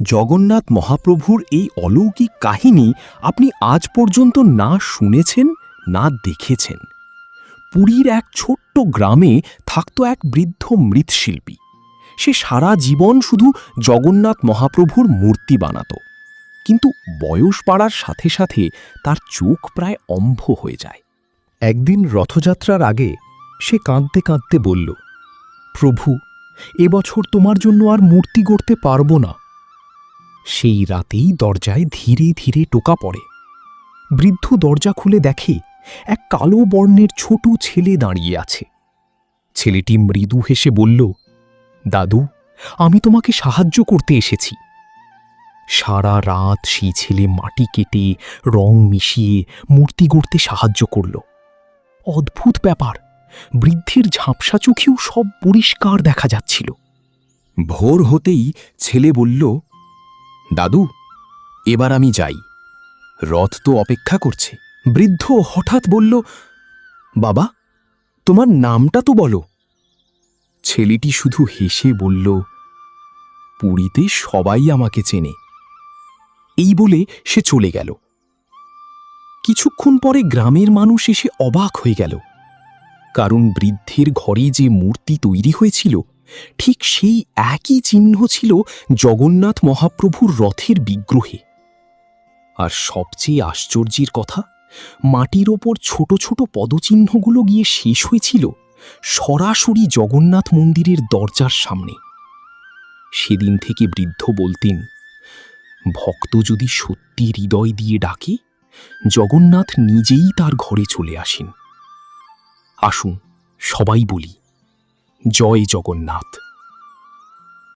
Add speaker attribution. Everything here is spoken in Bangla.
Speaker 1: জগন্নাথ মহাপ্রভুর এই অলৌকিক কাহিনী আপনি আজ পর্যন্ত না শুনেছেন না দেখেছেন। পুরীর এক ছোট্ট গ্রামে থাকত এক বৃদ্ধ মৃৎশিল্পী। সে সারা জীবন শুধু জগন্নাথ মহাপ্রভুর মূর্তি বানাত, কিন্তু বয়স বাড়ার সাথে সাথে তার চোখ প্রায় অন্ধ হয়ে যায়। একদিন রথযাত্রার আগে সে কাঁদতে কাঁদতে বলল, প্রভু, এবছর তোমার জন্য আর মূর্তি গড়তে পারব না। সেই রাতেই দরজায় ধীরে ধীরে টোকা পড়ে। বৃদ্ধ দরজা খুলে দেখে এক কালো বর্ণের ছোট ছেলে দাঁড়িয়ে আছে। ছেলেটি মৃদু হেসে বলল, দাদু, আমি তোমাকে সাহায্য করতে এসেছি। সারা রাত সেই ছেলে মাটি কেটে রং মিশিয়ে মূর্তি গড়তে সাহায্য করল। অদ্ভুত ব্যাপার, বৃদ্ধের ঝাপসা চোখেও সব পরিষ্কার দেখা যাচ্ছিল। ভোর হতেই ছেলে বলল, দাদু, এবার আমি যাই, রথ তো অপেক্ষা করছে। বৃদ্ধ হঠাৎ বলল, বাবা, তোমার নামটা তো বলো। ছেলেটি শুধু হেসে বলল, পুরীতে সবাই আমাকে চেনে। এই বলে সে চলে গেল। কিছুক্ষণ পরে গ্রামের মানুষ এসে অবাক হয়ে গেল, কারণ বৃদ্ধের ঘরে যে মূর্তি তৈরি হয়েছিল ঠিক সেই একই চিহ্ন ছিল জগন্নাথ মহাপ্রভুর রথের বিগ্রহে। আর সবচেয়ে আশ্চর্যের কথা, মাটির ওপর ছোট ছোট পদচিহ্নগুলো গিয়ে শেষ হয়েছিল সরাসরি জগন্নাথ মন্দিরের দরজার সামনে। সেদিন থেকে বৃদ্ধ বলতেন, ভক্ত যদি সত্যি হৃদয় দিয়ে ডাকে, জগন্নাথ নিজেই তার ঘরে চলে আসেন। আসুন সবাই বলি, জয় জগন্নাথ।